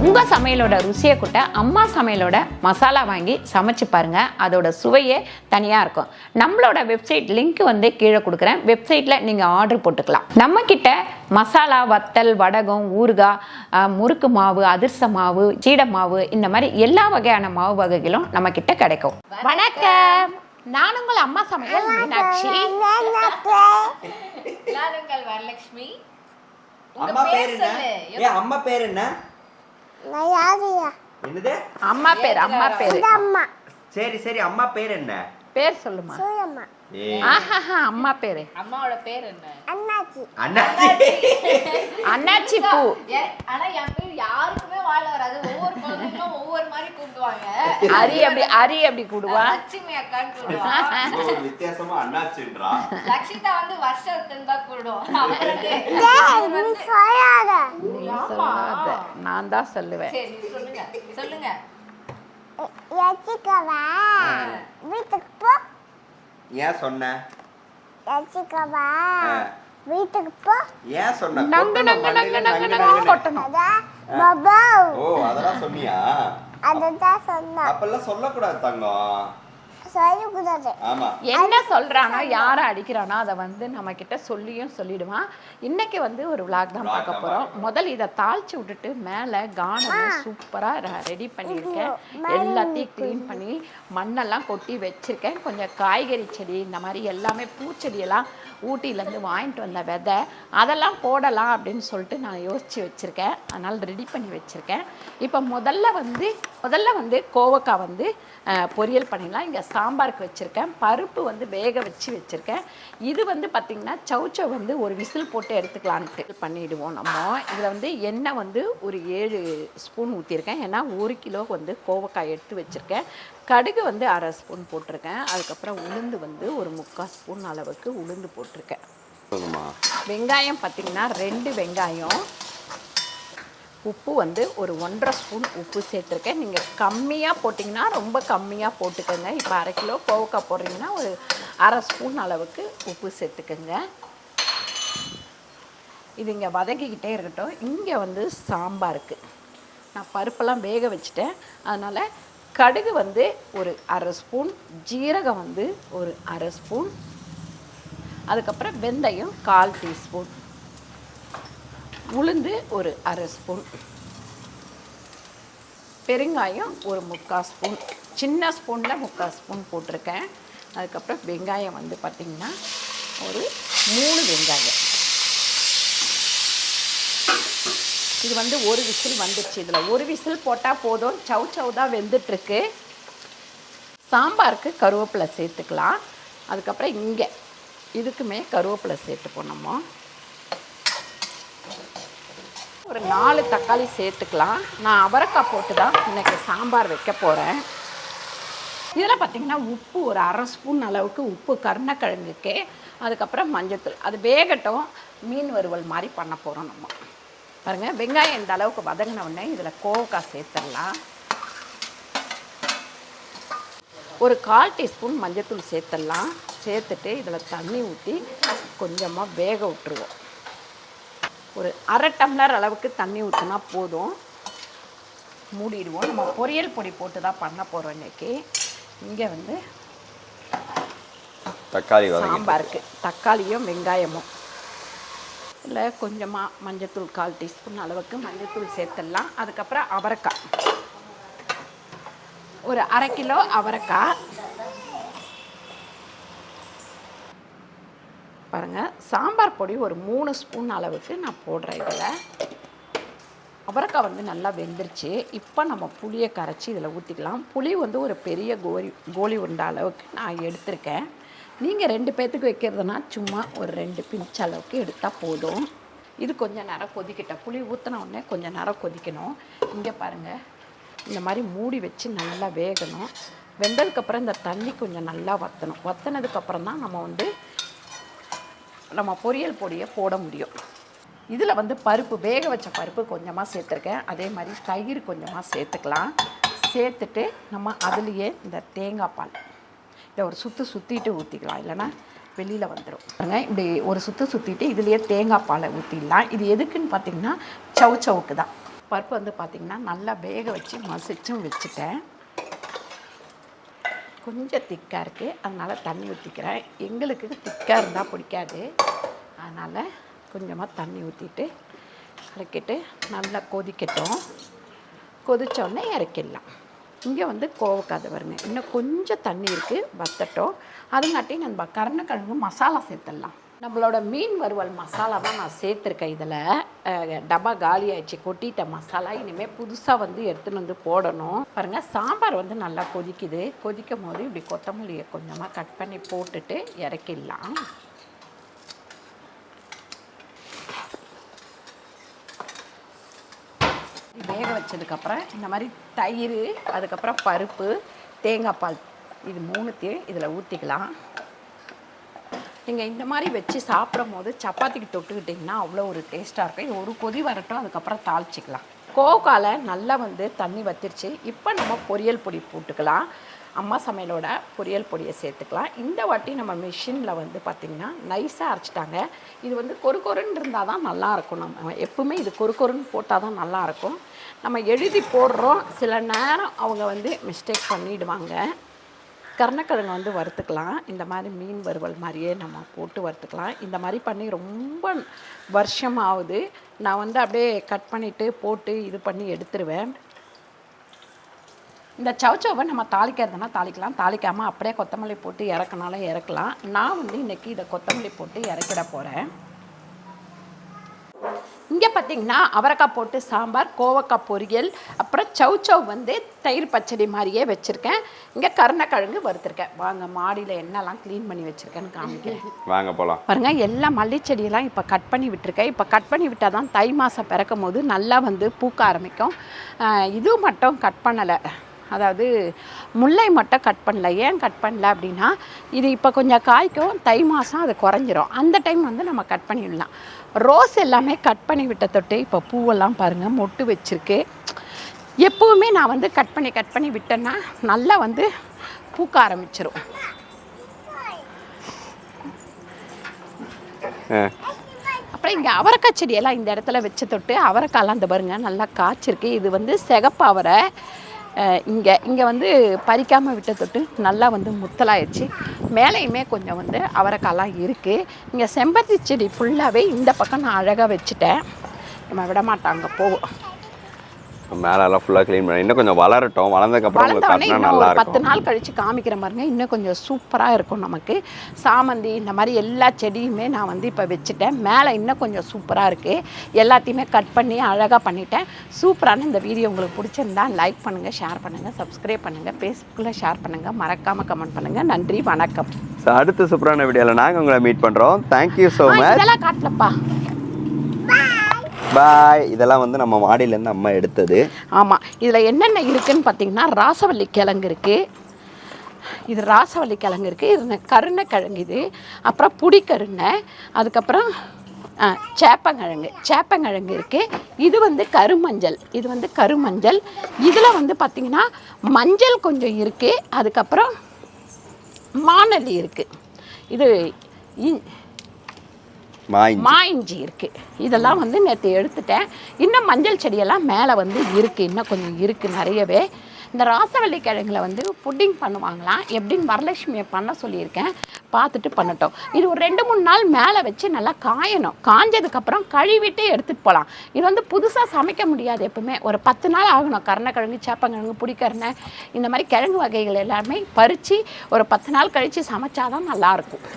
உங்கள் சமையலோட ருசியை கூட்ட அம்மா சமையலோட மசாலா வாங்கி சமைச்சு பாருங்கள். அதோட சுவையே தனியாக இருக்கும். நம்மளோட வெப்சைட் லிங்க் வந்து கீழே கொடுக்குறேன். வெப்சைட்டில் நீங்கள் ஆர்டர் போட்டுக்கலாம். நம்மக்கிட்ட மசாலா, வத்தல், வடகம், ஊறுகாய், முறுக்கு மாவு, அதிர்ச மாவு, சீடை மாவு, இந்த மாதிரி எல்லா வகையான மாவு வகைகளும் நம்மக்கிட்ட கிடைக்கும். வணக்கம், நான் உங்கள் அம்மா சமையல் மீனாட்சி. நான் உங்கள் வரலட்சுமி. அம்மா பேர் என்ன? ஏன் அம்மா பேர் என்ன? என்னது? அம்மா பேர் அம்மா பேர். சரி சரி, அம்மா பேர் என்ன? பேர் சொல்லுமா. ஆஹா, அம்மா பேரு. அம்மாவோட பேர் என்ன? அண்ணாச்சி. அண்ணாச்சி பூ. ஆனா என் பேர் யாருக்குமே வாழ வராது. ஒவ்வொரு குழந்தைங்களும் ஒவ்வொரு மாதிரி கூப்பிடுவாங்க. அரி அப்படி கூடுவா. லட்சுமி அக்கான்னு கூப்பிடுவாங்க. ஒரு வித்தியாசமா அண்ணாச்சின்றா. லட்சிதா வந்து வருஷத்துக்கு தான் கூடுவோம். நான் தான் சொல்லுவேன். சரி, சொல்லுங்க சொல்லுங்க. வீட்டுக்கு போ. ஏன் சொன்ன? வீட்டுக்கு போ. ஏன் சொன்ன? கொட்டணும். ஓ, அதெல்லாம் சொன்னியா? அததான் சொன்னா. அப்பெல்லாம் சொல்லக்கூடாது தங்கம். சொல்லக்கூடாது. ஆமா. என்ன சொல்றானோ, யாரை அடிக்கிறானோ அதை வந்து நம்ம கிட்ட சொல்லிடுவான். இன்னைக்கு வந்து ஒரு விளாக் தான் பார்க்க போறோம். முதல்ல இதை தாளிச்சு விட்டுட்டு மேலே கார்டன் சூப்பரா ரெடி பண்ணியிருக்கேன். எல்லாத்தையும் க்ளீன் பண்ணி மண்ணெல்லாம் கொட்டி வச்சிருக்கேன். கொஞ்சம் காய்கறி செடி, இந்த மாதிரி எல்லாமே பூச்செடியெல்லாம் ஊட்டியிலேருந்து வாங்கிட்டு வந்த விதை, அதெல்லாம் போடலாம் அப்படின்னு சொல்லிட்டு நான் யோசித்து வச்சுருக்கேன். அதனால் ரெடி பண்ணி வச்சுருக்கேன். இப்போ முதல்ல வந்து கோவக்காய் வந்து பொரியல் பண்ணிடலாம். இங்கே சாம்பாருக்கு வச்சுருக்கேன். பருப்பு வந்து வேக வச்சுருக்கேன். இது வந்து பார்த்திங்கன்னா சௌச்சௌ வந்து ஒரு விசில் போட்டு எடுத்துக்கலான்ட்டு பண்ணிவிடுவோம். நம்ம இதில் வந்து எண்ணெய் வந்து ஒரு 7 ஸ்பூன் ஊற்றிருக்கேன். ஏன்னா 1 கிலோ வந்து கோவக்காய் எடுத்து வச்சுருக்கேன். கடுகு வந்து 1/2 ஸ்பூன் போட்டிருக்கேன். அதுக்கப்புறம் உளுந்து வந்து ஒரு 3/4 ஸ்பூன் அளவுக்கு உளுந்து போட்டிருக்கேன். வெங்காயம் பார்த்திங்கன்னா 2 வெங்காயம். உப்பு வந்து ஒரு 1/2 ஸ்பூன் உப்பு சேர்த்துருக்கேன். நீங்கள் கம்மியாக போட்டிங்கன்னா ரொம்ப கம்மியாக போட்டுக்கோங்க. இப்போ 1/2 கிலோ கோவக்காய் போடுறீங்கன்னா ஒரு 1/2 ஸ்பூன் அளவுக்கு உப்பு சேர்த்துக்கோங்க. இது இங்கே வதக்கிக்கிட்டே இருக்கட்டும். இங்கே வந்து சாம்பாருக்கு நான் பருப்பெல்லாம் வேக வச்சுட்டேன். அதனால் கடுகு வந்து ஒரு 1/2 ஸ்பூன், ஜீரகம் வந்து ஒரு 1/2 ஸ்பூன், அதுக்கப்புறம் வெந்தயம் 1/4 டீஸ்பூன், உளுந்து ஒரு 1/2 ஸ்பூன், பெருங்காயம் ஒரு 3/4 ஸ்பூன், சின்ன ஸ்பூனில் 3/4 ஸ்பூன் போட்டிருக்கேன். அதுக்கப்புறம் வெங்காயம் வந்து பார்த்திங்கன்னா ஒரு 3 வெங்காயம். இது வந்து ஒரு விசில் வந்துடுச்சு. இதில் ஒரு விசில் போட்டால் போதும். சௌச்சௌ தான் வெந்துட்டுருக்கு. சாம்பாருக்கு கருவேப்பிலை சேர்த்துக்கலாம். அதுக்கப்புறம் இங்கே இதுக்குமே கருவேப்பிலை சேர்த்துப்போம். நம்ம ஒரு 4 தக்காளி சேர்த்துக்கலாம். நான் அவரைக்காய் போட்டு தான் இன்றைக்கி சாம்பார் வைக்க போகிறேன். இதில் பார்த்திங்கன்னா உப்பு ஒரு 1/2 ஸ்பூன் அளவுக்கு உப்பு கருணக்கிழங்குக்கு. அதுக்கப்புறம் மஞ்சத்தூள். அது வேகட்டும். மீன் வறுவல் மாதிரி பண்ண போகிறோம் நம்ம. பாருங்கள், வெங்காயம் இந்த அளவுக்கு வதங்கின உடனே இதில் கோவக்காய் சேர்த்துடலாம். ஒரு 1/4 டீஸ்பூன் மஞ்சத்தூள் சேர்த்துடலாம். சேர்த்துட்டு இதில் தண்ணி ஊற்றி கொஞ்சமாக வேக விட்டுருவோம். ஒரு 1/2 டம்ளர் அளவுக்கு தண்ணி ஊற்றினா போதும். மூடிடுவோம். நம்ம பொரியல் பொடி போட்டு தான் பண்ண போகிறோம் இன்றைக்கி. இங்கே வந்து தக்காளி சாம்பாருக்கு தக்காளியும் வெங்காயமும் இல்லை கொஞ்சமாக மஞ்சத்தூள் 1/4 டீஸ்பூன் அளவுக்கு மஞ்சத்தூள் சேர்த்துடலாம். அதுக்கப்புறம் அவரைக்காய் ஒரு 1/2 கிலோ அவரைக்காய். பாருங்கள், சாம்பார் பொடி ஒரு 3 ஸ்பூன் அளவுக்கு நான் போடுறேன். இதில் அவரைக்காய் வந்து நல்லா வெந்துருச்சு. இப்போ நம்ம புளியை கரைச்சி இதில் ஊற்றிக்கலாம். புளி வந்து ஒரு பெரிய கோலி உருண்டை அளவுக்கு நான் எடுத்திருக்கேன். நீங்கள் 2 பேர்த்துக்கு வைக்கிறதுனா சும்மா ஒரு 2 பிஞ்ச் அளவுக்கு எடுத்தால் போதும். இது கொஞ்சம் நேரம் கொதிக்கிட்ட. புளி ஊற்றின உடனே கொஞ்சம் நேரம் கொதிக்கணும். இங்கே பாருங்கள், இந்த மாதிரி மூடி வச்சு நல்லா வேகணும். வெந்ததுக்கப்புறம் இந்த தண்ணி கொஞ்சம் நல்லா வற்றணும். வற்றினதுக்கப்புறம் தான் நம்ம பொரியல் பொடியை போட முடியும். இதில் வந்து பருப்பு வேக வச்ச பருப்பு கொஞ்சமாக சேர்த்துருக்கேன். அதே மாதிரி தயிர் கொஞ்சமாக சேர்த்துக்கலாம். சேர்த்துட்டு நம்ம அதுலேயே இந்த தேங்காய் பால் இதை ஒரு சுற்றிட்டு ஊற்றிக்கலாம். இல்லைன்னா வெளியில் வந்துடும். பாருங்க, இப்படி ஒரு சுற்றிட்டு இதுலேயே தேங்காய் பாலை ஊற்றிடலாம். இது எதுக்குன்னு பார்த்தீங்கன்னா சௌச்சௌவுக்கு தான். பருப்பு வந்து பார்த்திங்கன்னா நல்லா வேக வச்சு மசிச்சும் வச்சுட்டேன். கொஞ்சம் திக்காக இருக்குது, அதனால் தண்ணி ஊற்றிக்கிறேன். எங்களுக்கு திக்காக இருந்தால் பிடிக்காது, அதனால் கொஞ்சமாக தண்ணி ஊற்றிட்டு இறக்கிட்டு நல்லா கொதிக்கட்டும். கொதித்தோடனே இறக்கிடலாம். இங்கே வந்து கோவக்காய் வருங்க, இன்னும் கொஞ்சம் தண்ணி இருக்குது, வத்தட்டும். அதுங்காட்டி நம்ம கருணக்கிழங்கு மசாலா சேர்த்துடலாம். நம்மளோட மீன் வறுவல் மசாலா தான் நான் சேர்த்துருக்கேன். இதில் டப்பா காலி ஆயிடுச்சு, கொட்டிட்ட மசாலா. இனிமேல் புதுசாக வந்து எடுத்துன்னு வந்து போடணும். பாருங்கள், சாம்பார் வந்து நல்லா கொதிக்குது. கொதிக்கும் போது இப்படி கொத்தமல்லியை கொஞ்சமாக கட் பண்ணி போட்டுட்டு இறக்கிடலாம். வேக வச்சதுக்கப்புறம் இந்த மாதிரி தயிர், அதுக்கப்புறம் பருப்பு, தேங்காய் பால், இது மூணுத்தையும் இதில் ஊற்றிக்கலாம். நீங்கள் இந்த மாதிரி வச்சு சாப்பிடும் போது சப்பாத்திக்கு தொட்டுக்கிட்டிங்கன்னா அவ்வளோ ஒரு டேஸ்ட்டாக இருக்கும். இது ஒரு கொதி வரட்டும், அதுக்கப்புறம் தாளிச்சிக்கலாம். கோவக்கால நல்லா வந்து தண்ணி வத்திருச்சு. இப்போ நம்ம பொரியல் பொடி போட்டுக்கலாம். அம்மா சமையலோட பொரியல் பொடியை சேர்த்துக்கலாம். இந்த வாட்டி நம்ம மிஷினில் வந்து பார்த்திங்கன்னா நைஸாக அரைச்சிட்டாங்க. இது வந்து கொறுன்னு இருந்தால் தான் நல்லாயிருக்கும். நம்ம எப்பவுமே இது கொறுன்னு போட்டால் தான் நல்லாயிருக்கும். நம்ம எழுதி போடுறோம், சில நேரம் அவங்க வந்து மிஸ்டேக் பண்ணிவிடுவாங்க. கருணக்கிழங்கு வந்து வறுத்துக்கலாம். இந்த மாதிரி மீன் வறுவல் மாதிரியே நம்ம போட்டு வறுத்துக்கலாம். இந்த மாதிரி பண்ணி ரொம்ப வருஷமாகுது. நான் வந்து அப்படியே கட் பண்ணிவிட்டு போட்டு இது பண்ணி எடுத்துருவேன். இந்த சவுச்சவை நம்ம தாளிக்கிறதுனா தாளிக்கலாம், தாளிக்காமல் அப்படியே கொத்தமல்லி போட்டு இறக்குனாலும் இறக்கலாம். நான் வந்து இன்றைக்கி இதை கொத்தமல்லி போட்டு இறக்கிட போகிறேன். இங்கே பார்த்திங்கன்னா அவரைக்காய் போட்டு சாம்பார், கோவக்காய் பொரியல், அப்புறம் சவுச்சவ் வந்து தயிர் பச்சடி மாதிரியே வச்சுருக்கேன். இங்கே கருணக்கிழங்கு வறுத்துருக்கேன். வாங்க மாடியில் என்னெல்லாம் க்ளீன் பண்ணி வச்சுருக்கேன்னு காமிக்கிறேன். வாங்க போகலாம். பாருங்கள், எல்லா மல்லிச்செடியெல்லாம் இப்போ கட் பண்ணி விட்டுருக்கேன். இப்போ கட் பண்ணி விட்டால் தான் தை மாதம் பிறக்கும் போது நல்லா வந்து பூக்க ஆரம்பிக்கும். இது மட்டும் கட் பண்ணலை, அதாவது முல்லை மட்டும் கட் பண்ணல. ஏன் கட் பண்ணல அப்படின்னா, இது இப்போ கொஞ்சம் காய்க்கும், தை மாதம் அது குறைஞ்சிரும். அந்த டைம் வந்து நம்ம கட் பண்ணிடலாம். ரோஸ் எல்லாமே கட் பண்ணி விட்ட தொட்டு இப்போ பூவெல்லாம் பாருங்கள் மொட்டு வச்சுருக்கு. எப்போவுமே நான் வந்து கட் பண்ணி விட்டேன்னா நல்லா வந்து பூக்க ஆரம்பிச்சிரும். அப்புறம் இங்கே அவரைக்காய் செடியெல்லாம் இந்த இடத்துல வச்ச தொட்டு அவரைக்காயெல்லாம் இந்த பாருங்கள் நல்லா காய்ச்சிருக்கு. இது வந்து சிகப்பு அவரை. இங்கே வந்து பறிக்காமல் விட்ட தொட்டு நல்லா வந்து முத்தலாயிடுச்சு. மேலேயுமே கொஞ்சம் வந்து அவரைக்காயெல்லாம் இருக்குது. இங்கே செம்பருத்தி செடி ஃபுல்லாகவே இந்த பக்கம் நான் அழகாக வச்சுட்டேன். நம்ம விட மாட்டாங்க போவோம். மேலெல்லாம் ஃபுல்லாக க்ளீன் பண்ணி இன்னும் கொஞ்சம் வளரட்டும். வளர்ந்ததுக்கப்புறம் இன்னும் ஒரு 10 நாள் கழித்து காமிக்கிற பாருங்க, இன்னும் கொஞ்சம் சூப்பராக இருக்கும் நமக்கு. சாமந்தி இந்த மாதிரி எல்லா செடியுமே நான் வந்து இப்போ வச்சுட்டேன். மேலே இன்னும் கொஞ்சம் சூப்பராக இருக்குது. எல்லாத்தையுமே கட் பண்ணி அழகாக பண்ணிட்டேன். சூப்பரான இந்த வீடியோ உங்களுக்கு பிடிச்சிருந்தா லைக் பண்ணுங்கள், ஷேர் பண்ணுங்கள், சப்ஸ்கிரைப் பண்ணுங்கள், ஃபேஸ்புக்கில் ஷேர் பண்ணுங்கள், மறக்காமல் கமெண்ட் பண்ணுங்கள். நன்றி, வணக்கம். அடுத்த சூப்பரான வீடியோவில் நாங்கள் உங்களை மீட் பண்ணுறோம். Thank you so much. இதெல்லாம் காட்டலப்பா. பாய். இதெல்லாம் வந்து நம்ம மாடியிலேருந்து அம்மா எடுத்தது. ஆமாம், இதில் என்னென்ன இருக்குதுன்னு பார்த்தீங்கன்னா, ராசவள்ளி கிழங்கு இருக்குது, இது ராசவள்ளி கிழங்கு இருக்குது, இது கருணைக்கிழங்கு, இது அப்புறம் புடிக்கருணை, அதுக்கப்புறம் சேப்பங்கிழங்கு இருக்குது. இது வந்து கருமஞ்சள், இதில் வந்து பார்த்திங்கன்னா மஞ்சள் கொஞ்சம் இருக்குது. அதுக்கப்புறம் மானல்லி இருக்குது, இது மாயிஞ்சி இருக்குது. இதெல்லாம் வந்து நேற்று எடுத்துட்டேன். இன்னும் மஞ்சள் செடியெல்லாம் மேலே வந்து இருக்குது, இன்னும் கொஞ்சம் இருக்குது நிறையவே. இந்த ராசவள்ளி கிழங்குல வந்து புட்டிங் பண்ணுவாங்களாம். எப்படின்னு வரலட்சுமியை பண்ண சொல்லியிருக்கேன், பார்த்துட்டு பண்ணட்டும். இது ஒரு 2-3 நாள் மேலே வச்சு நல்லா காயணும். காஞ்சதுக்கப்புறம் கழுவிட்டு எடுத்துகிட்டு போகலாம். இது வந்து புதுசாக சமைக்க முடியாது, எப்பவுமே ஒரு 10 நாள் ஆகணும். கருணைக்கிழங்கு, சேப்பங்கிழங்கு, புடிக்கருணை, இந்த மாதிரி கிழங்கு வகைகள் எல்லாமே பறித்து ஒரு 10 நாள் கழித்து சமைச்சாதான் நல்லாயிருக்கும்.